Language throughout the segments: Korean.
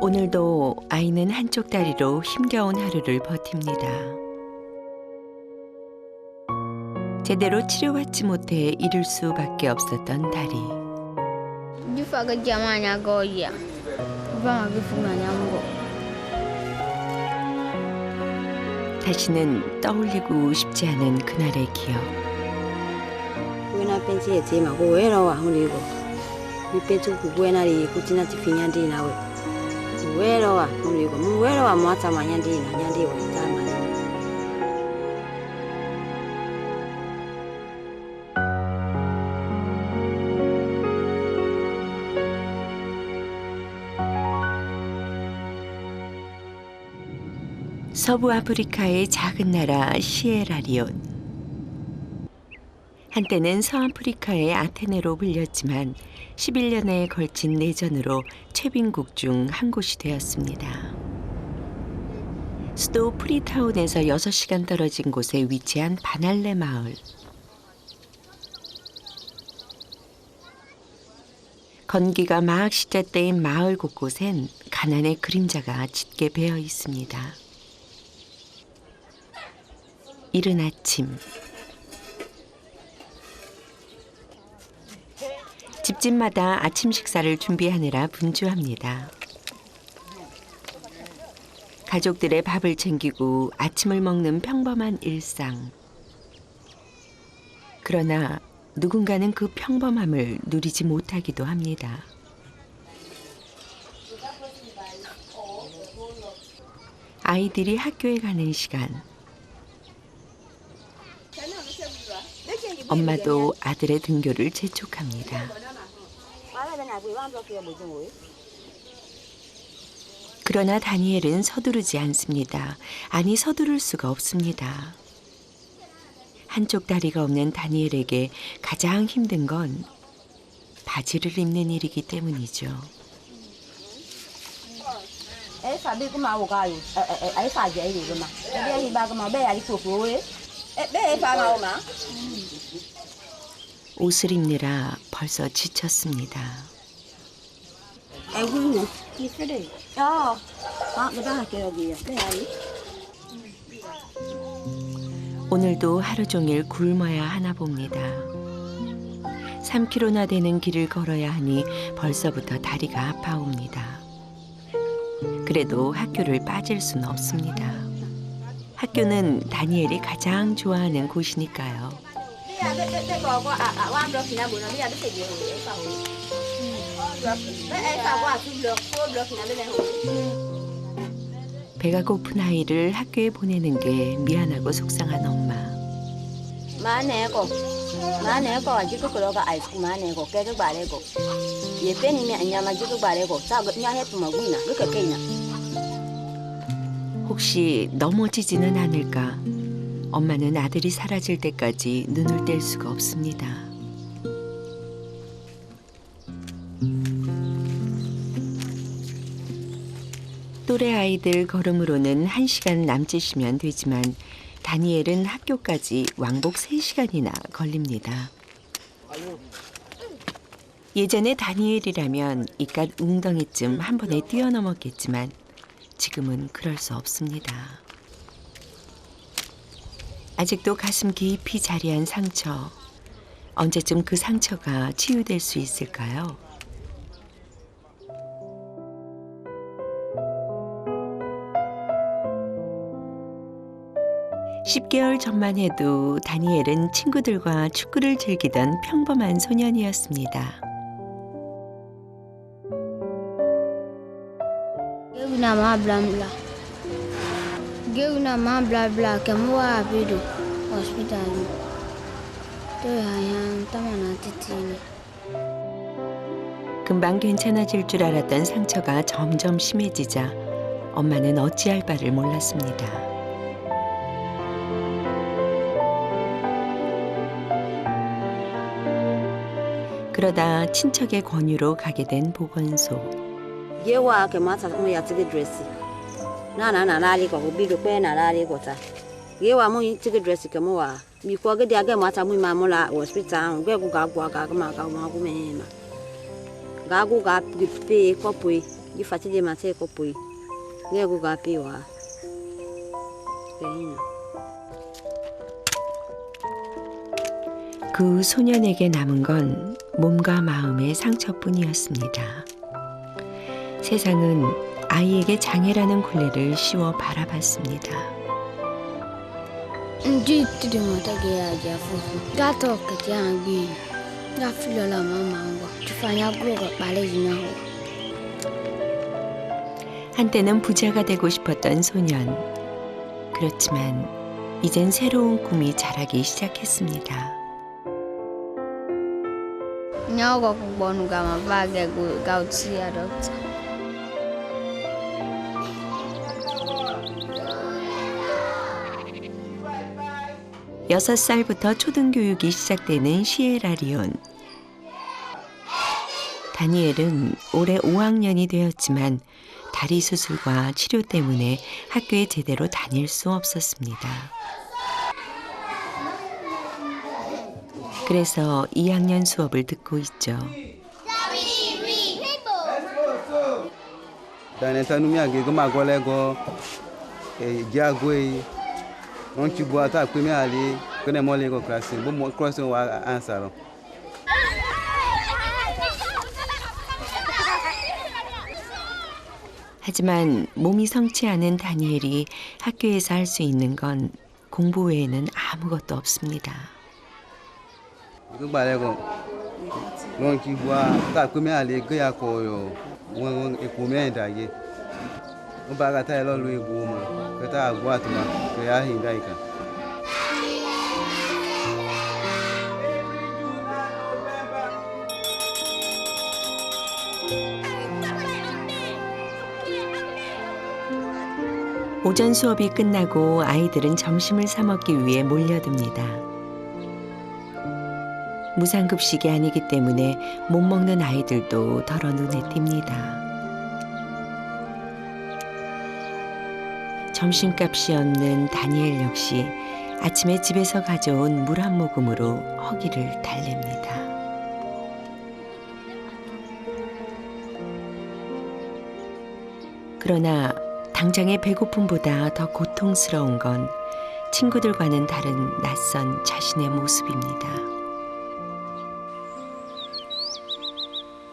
오늘도 아이는 한쪽 다리로 힘겨운 하루를 버팁니다. 제대로 치료받지 못해 잃을 수밖에 없었던 다리. 다시는 떠올리고 싶지 않은 그날의 기억. 서부 아프리카의 작은 나라 시에라리온. 한때는 서아프리카의 아테네로 불렸지만 11년에 걸친 내전으로 최빈국 중 한 곳이 되었습니다. 수도 프리타운에서 6시간 떨어진 곳에 위치한 바날레 마을. 건기가 막 시작된 마을 곳곳엔 가난의 그림자가 짙게 배어 있습니다. 이른 아침, 집집마다 아침 식사를 준비하느라 분주합니다. 가족들의 밥을 챙기고 아침을 먹는 평범한 일상. 그러나 누군가는 그 평범함을 누리지 못하기도 합니다. 아이들이 학교에 가는 시간. 엄마도 아들의 등교를 재촉합니다. 그러나 다니엘은 서두르지 않습니다. 아니, 서두를 수가 없습니다. 한쪽 다리가 없는 다니엘에게 가장 힘든 건 바지를 입는 일이기 때문이죠. 옷을 입느라 벌써 지쳤습니다. 오늘도 하루 종일 굶어야 하나 봅니다. 3km나 되는 길을 걸어야 하니 벌써부터 다리가 아파옵니다. 그래도 학교를 빠질 수는 없습니다. 학교는 다니엘이 가장 좋아하는 곳이니까요. 배가 고픈 아이를 학교에 보내는 게 미안하고 속상한 엄마. 혹시 넘어지지는 않을까? 엄마는 아들이 사라질 때까지 눈을 뗄 수가 없습니다. 또래 아이들 걸음으로는 1시간 남짓이면 되지만 다니엘은 학교까지 왕복 3시간이나 걸립니다. 예전에 다니엘이라면 이깟 웅덩이쯤 한 번에 뛰어넘었겠지만 지금은 그럴 수 없습니다. 아직도 가슴 깊이 자리한 상처. 언제쯤 그 상처가 치유될 수 있을까요? 10개월 전만 해도 다니엘은 친구들과 축구를 즐기던 평범한 소년이었습니다. 금방 괜찮아질 줄 알았던 상처가 점점 심해지자 엄마는 어찌할 바를 몰랐습니다. 그러다 친척의 권유로 가게 된 보건소. 이파티디 마세 코뿌이 내고가 비와 베이나 그 소년에게 남은 건 몸과 마음의 상처뿐이었습니다. 세상은 아이에게 장애라는 굴레를 씌워 바라봤습니다. 한때는 부자가 되고 싶었던 소년. 그렇지만 이젠 새로운 꿈이 자라기 시작했습니다. Nyago kubonu kama bage gautia doctor. 6살부터 초등교육이 시작되는 시에라리온. 다니엘은 올해 5학년이 되었지만 다리 수술과 치료 때문에 학교에 제대로 다닐 수 없었습니다. 그래서 2학년 수업을 듣고 있죠. 하지만 몸이 성치 않은 다니엘이 학교에서 할 수 있는 건 공부 외에는 아무것도 없습니다. 오전 수업이 끝나고 아이들은 점심을 사 먹기 위해 몰려듭니다. 무상급식이 아니기 때문에 못 먹는 아이들도 덜어 눈에 띕니다. 점심값이 없는 다니엘 역시 아침에 집에서 가져온 물 한 모금으로 허기를 달랩니다. 그러나 당장의 배고픔보다 더 고통스러운 건 친구들과는 다른 낯선 자신의 모습입니다.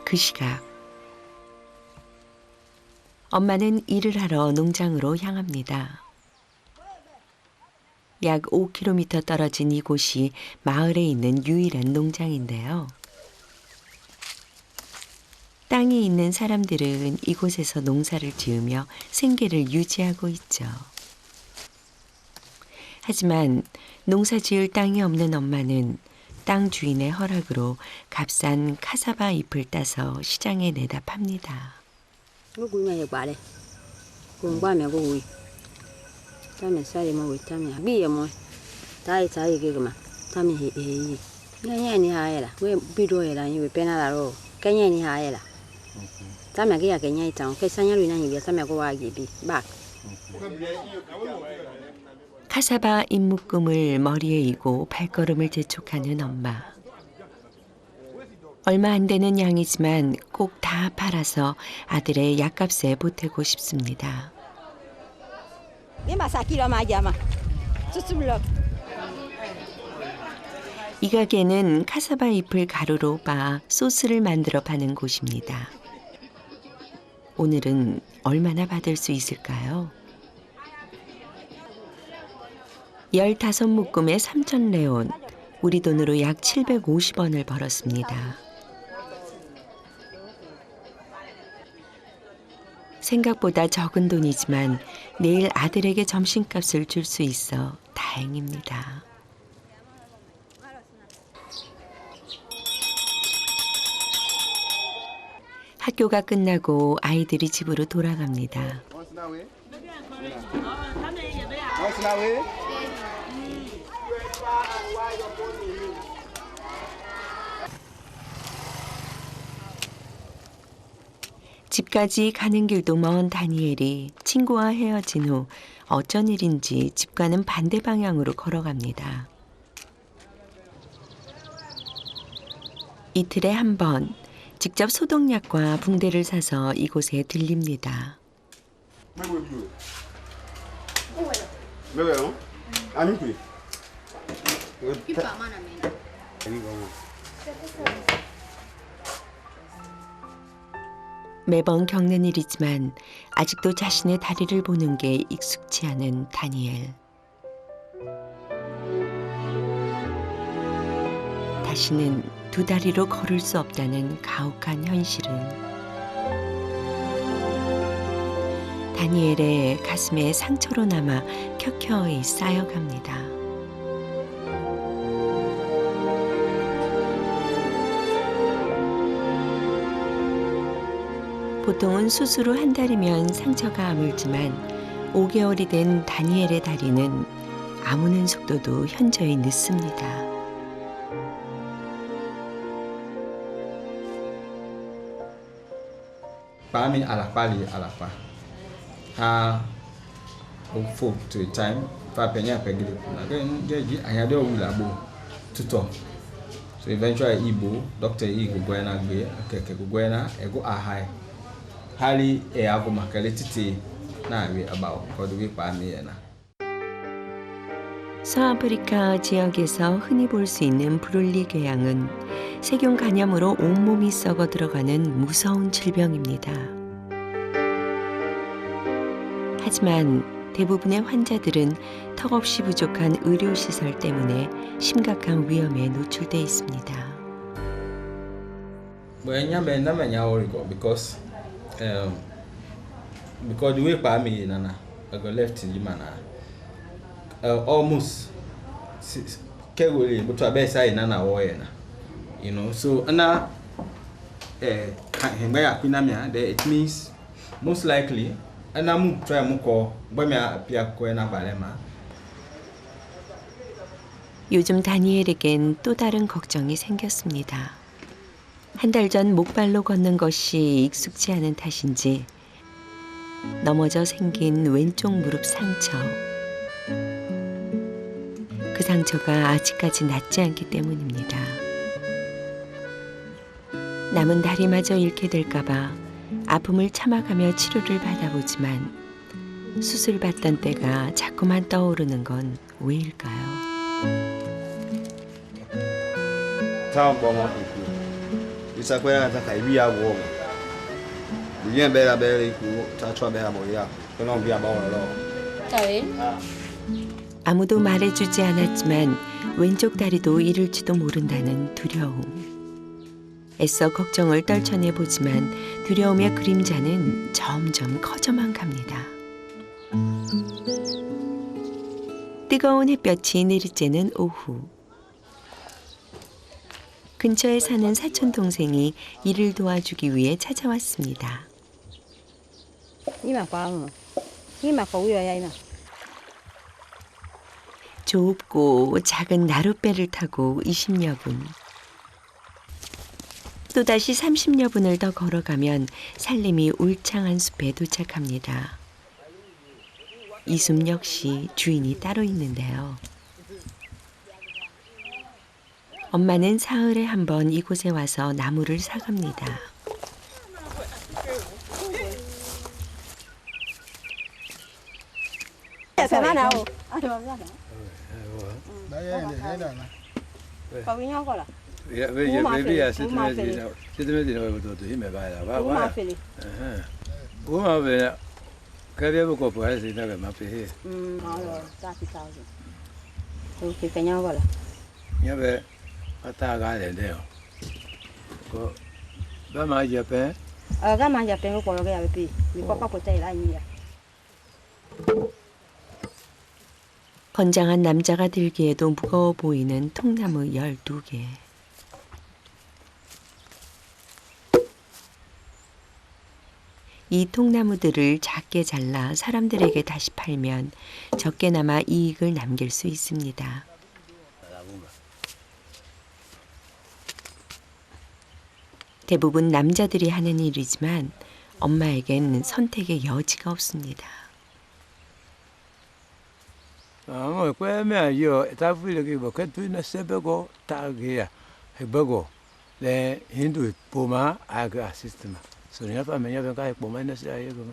그 시각 엄마는 일을 하러 농장으로 향합니다. 약 5km 떨어진 이곳이 마을에 있는 유일한 농장인데요. 땅이 있는 사람들은 이곳에서 농사를 지으며 생계를 유지하고 있죠. 하지만 농사 지을 땅이 없는 엄마는 땅 주인의 허락으로 값싼 카사바 잎을 따서 시장에 내다 팝니다. 카사바 잎묶음을 머리에 이고 발걸음을 재촉하는 엄마. 얼마 안 되는 양이지만 꼭 다 팔아서 아들의 약값에 보태고 싶습니다. 이 가게는 카사바 잎을 가루로 빻아 소스를 만들어 파는 곳입니다. 오늘은 얼마나 받을 수 있을까요? 15묶음에 3,000레온, 우리 돈으로 약 750원을 벌었습니다. 생각보다 적은 돈이지만 내일 아들에게 점심값을 줄 수 있어 다행입니다. 학교가 끝나고 아이들이 집으로 돌아갑니다. 집까지 가는 길도 먼 다니엘이 친구와 헤어진 후 어쩐 일인지 집과는 반대 방향으로 걸어갑니다. 이틀에 한 번 직접 소독약과 붕대를 사서 이곳에 들립니다. 매워요? 아니 그. 매번 겪는 일이지만 아직도 자신의 다리를 보는 게 익숙치 않은 다니엘. 다시는 두 다리로 걸을 수 없다는 가혹한 현실은 다니엘의 가슴에 상처로 남아 켜켜이 쌓여갑니다. 보통은 수술 후 한 달이면 상처가 아물지만 5개월이 된 다니엘의 다리는 아무는 속도도 현저히 늦습니다. Pami alakpali alakpa. Ha ofo to time pa penya pegile na ge ayade owulabo tutor. So eventually Igbo doctor Igbo goena gbe keke goena ego ahai. Hali e ago makale titi na we about koduwe pami na. 서아프리카 지역에서 흔히 볼 수 있는 브롤리 궤양은 세균 감염으로 온몸이 썩어 들어가는 무서운 질병입니다. 하지만 대부분의 환자들은 턱없이 부족한 의료시설 때문에 심각한 위험에 노출돼 있습니다. Because the way pami nana I go left in Jimana. Almost kegoli but abesa inana woyena, you know, so na hemba pinamia there it means most likely ana mu try mu ko bamia apia ko na balema. 요즘 다니엘에겐 또 다른 걱정이 생겼습니다. 한 달 전 목발로 걷는 것이 익숙지 않은 탓인지 넘어져 생긴 왼쪽 무릎 상처. 그 상처가 아직까지 낫지 않기 때문입니다. 남은 다리마저 잃게 될까봐 아픔을 참아가며 치료를 받아보지만 수술받던 때가 자꾸만 떠오르는 건 왜일까요? Tao bomo iku. Isa kwena ta kai wi awo. Yen bela iku ta chwa bela mo ya. Kono bi aba wo lo. 아무도 말해주지 않았지만 왼쪽 다리도 잃을지도 모른다는 두려움. 애써 걱정을 떨쳐내보지만 두려움의 그림자는 점점 커져만 갑니다. 뜨거운 햇볕이 내리쬐는 오후. 근처에 사는 사촌 동생이 일을 도와주기 위해 찾아왔습니다. 이마 꽝. 이마 거위야 이마. 좁고 작은 나룻배를 타고 20여 분. 또다시 30여 분을 더 걸어가면 산림이 울창한 숲에 도착합니다. 이 숲 역시 주인이 따로 있는데요. 엄마는 사흘에 한 번 이곳에 와서 나무를 사갑니다. 건장한 남자가 들기에도 무거워 보이는 통나무 12개. 이 통나무들을 작게 잘라 사람들에게 다시 팔면 적게나마 이익을 남길 수 있습니다. 대부분 남자들이 하는 일이지만 엄마에겐 선택의 여지가 없습니다. le hindu poma aga system so ni fa menya ben kai poma na sia yego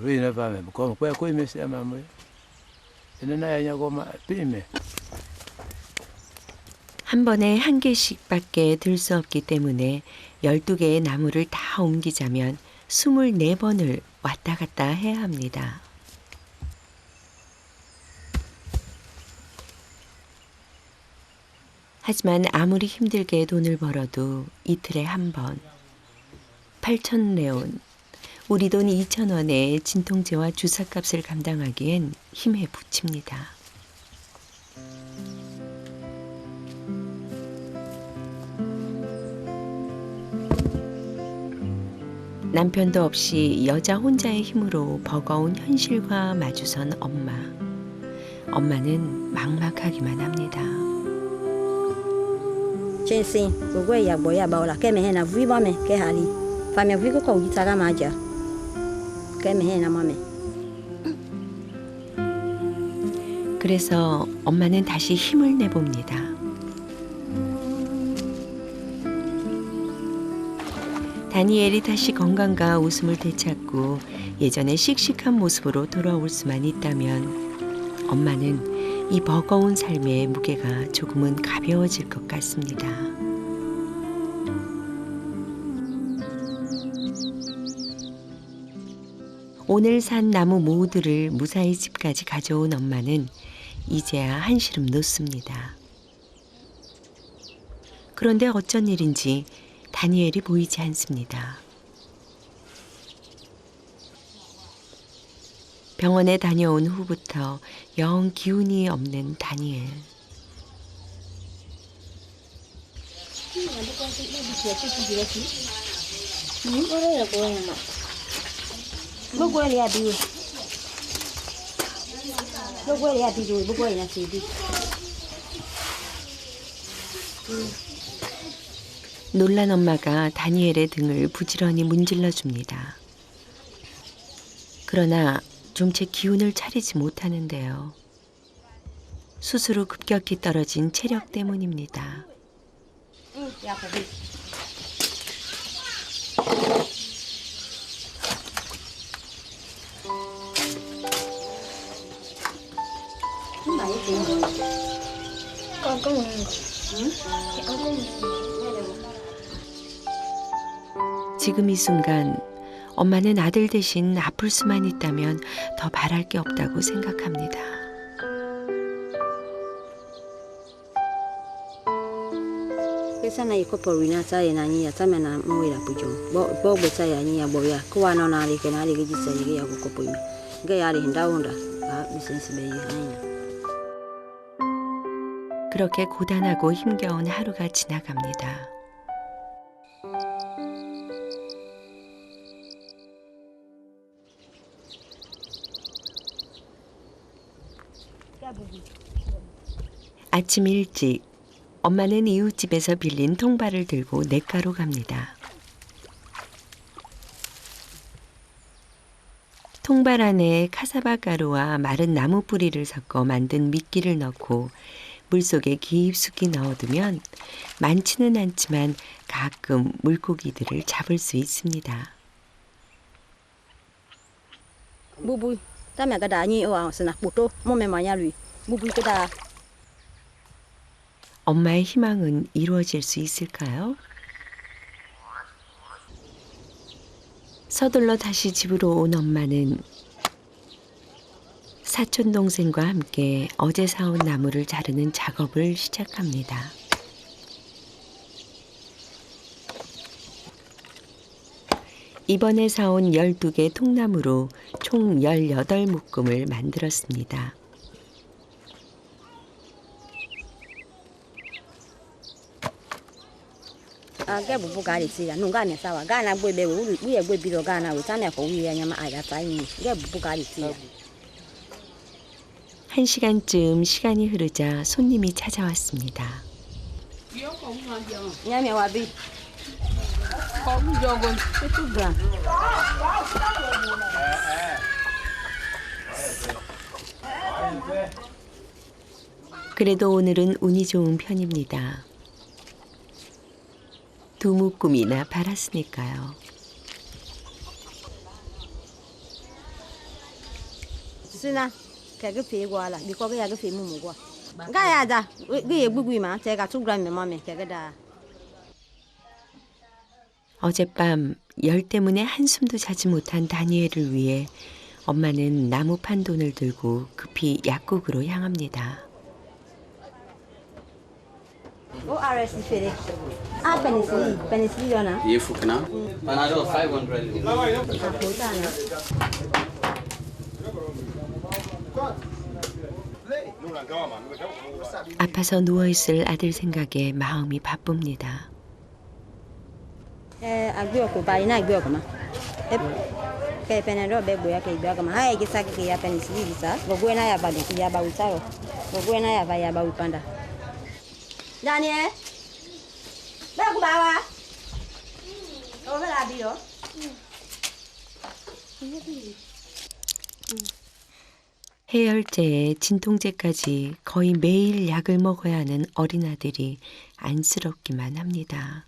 ri na fa me ko ko me sia mamu ina na ya go ma pime 한 번에 한 개씩밖에 들 수 없기 때문에 12개의 나무를 다 옮기자면 24번을 왔다 갔다 해야 합니다. 하지만 아무리 힘들게 돈을 벌어도 이틀에 한 번, 8,000레온, 우리 돈 2,000원의 진통제와 주사값을 감당하기엔 힘에 부칩니다. 남편도 없이 여자 혼자의 힘으로 버거운 현실과 마주선 엄마. 엄마는 막막하기만 합니다. Trên xin, cô quay ya boya bảo là cái mẹ hè là vui ba mẹ, cái hà đi. Và mẹ vui có cầu gì ra mà giờ. Cái mẹ hè là mà mẹ. 그래서 엄마는 다시 힘을 내봅니다. 다니엘이 다시 건강과 웃음을 되찾고 예전의 씩씩한 모습으로 돌아올 수만 있다면 엄마는 이 버거운 삶의 무게가 조금은 가벼워질 것 같습니다. 오늘 산 나무 모두를 무사히 집까지 가져온 엄마는 이제야 한시름 놓습니다. 그런데 어쩐 일인지 다니엘이 보이지 않습니다. 병원에 다녀온 후부터 영 기운이 없는 다니엘. 놀란 엄마가 다니엘의 등을 부지런히 문질러 줍니다. 그러나 좀채 기운을 차리지 못하는데요. 수술 후 급격히 떨어진 체력 때문입니다. Con có mừng. Con có mừng. 지금 이 순간 엄마는 아들 대신 아플 수만 있다면 더 바랄 게 없다고 생각합니다. Cái sana iko porina sai na nia tama na moira pujo. Bo sai ania boya. Kwa na na ke na ke jisa ye ya ko poime. Ga ya ri hinda onda. A business be haina. 그렇게 고단하고 힘겨운 하루가 지나갑니다. 아침 일찍 엄마는 이웃집에서 빌린 통발을 들고 냇가로 갑니다. 통발 안에 카사바 가루와 마른 나무 뿌리를 섞어 만든 미끼를 넣고 물속에 깊숙이 넣어두면 많지는 않지만 가끔 물고기들을 잡을 수 있습니다. Bubui. Tama ka da ni o sana puto. Mo me manya lui. Bubui ka da. 엄마의 희망은 이루어질 수 있을까요? 서둘러 다시 집으로 온 엄마는 사촌 동생과 함께 어제 사온 나무를 자르는 작업을 시작합니다. 이번에 사온 12개 통나무로 총 18묶음을 만들었습니다. Ga bubu ga ri si ya. Nunga me sawa. Ga na gbe be wo ye gbe bi ro ga na wo tama ko wi ya nyama aga ta ni. Ga bubu ga ri si ya. 1시간쯤 시간이 흐르자 손님이 찾아왔습니다. Nyame wa bi. Ko mi jogon. Tu bra. 그래도 오늘은 운이 좋은 편입니다. 두 묶음이나 팔았으니까요. 쓰나 cái phế qua là bị có cái phế mù qua cái à da cái bụi mà 제가 죽으면 마음에 cái 어젯밤 열 때문에 한숨도 자지 못한 다니엘을 위해 엄마는 나무판 돈을 들고 급히 약국으로 향합니다. ORS phế à penicillin Ye fukna. Panadol 500. 아파서 누워있을 아들 생각에 마음이 바쁩니다. agbio ko bai na agbio kama ke penero be boya ke agbio kama hai kisa ke ya penicillin bisa go na ya ba ya ba utaro go na ya ba upanda Daniel ba ku ba wa o la bio 해열제에 진통제까지 거의 매일 약을 먹어야 하는 어린아들이 안쓰럽기만 합니다.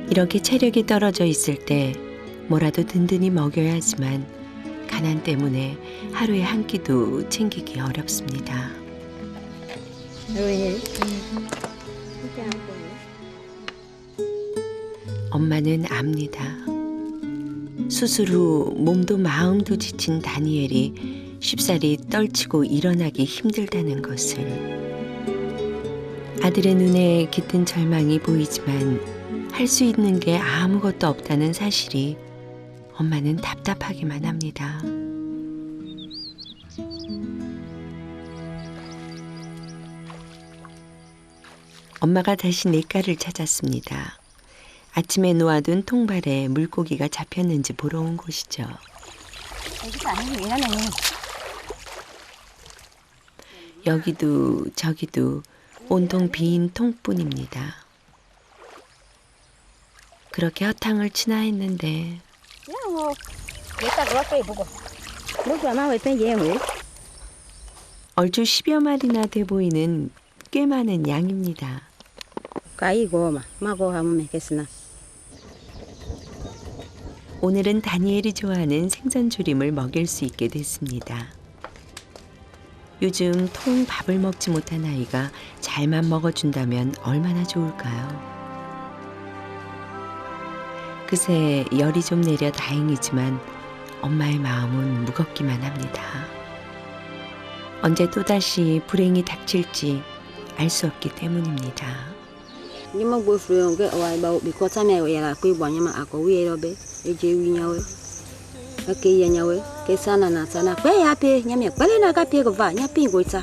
이렇게 체력이 떨어져 있을 때 뭐라도 든든히 먹여야 하지만 가난 때문에 하루에 한 끼도 챙기기 어렵습니다. 엄마는 압니다. 수술 후 몸도 마음도 지친 다니엘이 쉽사리 떨치고 일어나기 힘들다는 것을. 아들의 눈에 깃든 절망이 보이지만 할 수 있는 게 아무것도 없다는 사실이 엄마는 답답하기만 합니다. 엄마가 다시 냇가를 찾았습니다. 아침에 놓아둔 통발에 물고기가 잡혔는지 보러 온 곳이죠. 여기도 저기도 온통 빈 통뿐입니다. 그렇게 허탕을 치나 했는데 얼추 10여 마리나 돼 보이는 꽤 많은 양입니다. 오늘은 다니엘이 좋아하는 생선조림을 먹일 수 있게 됐습니다. 요즘 통 밥을 먹지 못한 아이가 잘만 먹어준다면 얼마나 좋을까요? 그새 열이 좀 내려 다행이지만 엄마의 마음은 무겁기만 합니다. 언제 또다시 불행이 닥칠지 알 수 없기 때문입니다. nhưng mà buổi phượng cái oai bầu bị có cha mẹ vậy là quy bỏ nhưng mà có quy đâu bé để chơi với nhau ấy cái nhau ấy cái sana na bé ya bé nhà mẹ bé lên cái bé của vợ nhà bé của cha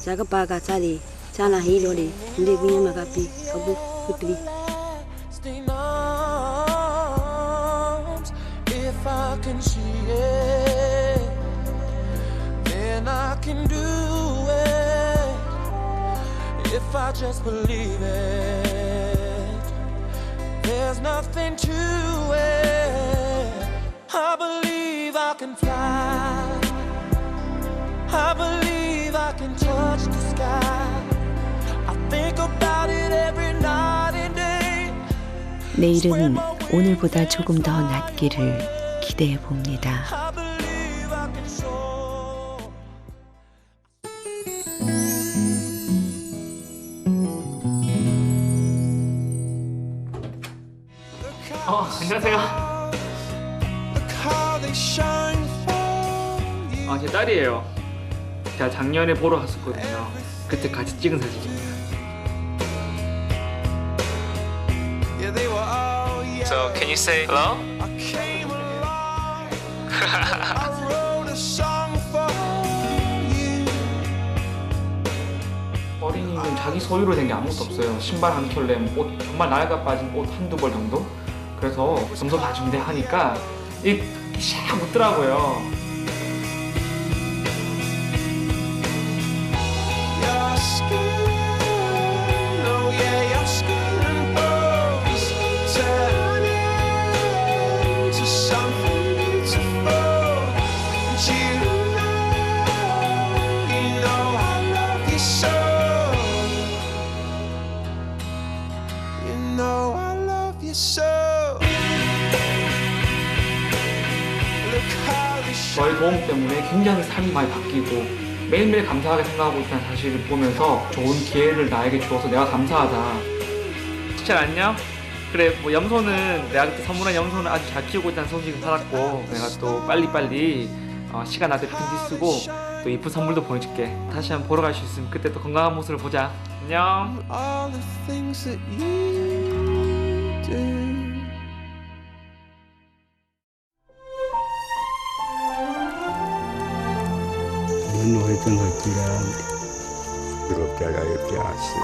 cha cái ba cái cha đi cha na hi rồi đi để với nhau mà cái bé cái bu cái bé If I can see it, then I can do it. If I just believe it, there's nothing to it. I believe I can fly. I believe I can touch the sky. I think about it every night and day. 내일은 오늘보다 조금 더 낫기를 기대해 봅니다. I believe I can soar. 안녕하세요. Look how they shine for you. 제 딸이에요. 제가 작년에 보러 갔었거든요. 그때 같이 찍은 사진입니다. Yeah, they were all young. So, can you say hello? I came along. I wrote a song for you. 어린이는 자기 소유로 된 게 아무것도 없어요. 신발 한 켤레, 옷 정말 낡아 빠진 옷 한두 벌 정도? 그래서 점점 다 준비하니까 이 샥 웃더라고요. Your skin, oh yeah, your skin and bones turn into something beautiful. And you know I love you so. 도움 때문에 굉장히 삶이 많이 바뀌고 매일매일 감사하게 생각하고 있다는 사실을 보면서 좋은 기회를 나에게 주어서 내가 감사하다. 시철 안녕? 그래, 뭐 염소는 내가 그때 선물한 염소는 아주 잘 키우고 있다는 소식을 받았고 내가 또 빨리빨리 시간 날 때 편지 쓰고 또 이쁜 선물도 보내줄게. 다시 한번 보러 갈 수 있으면 그때 또 건강한 모습을 보자. 안녕. all the things that you do. Noi tengah kira berapa biasa.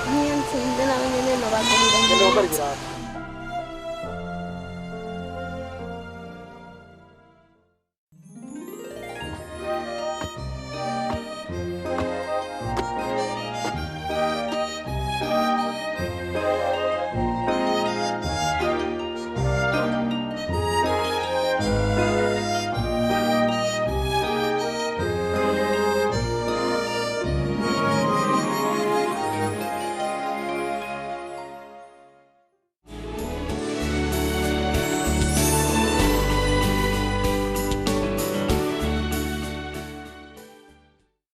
Ini yang sebenarnya namanya Nova Benda.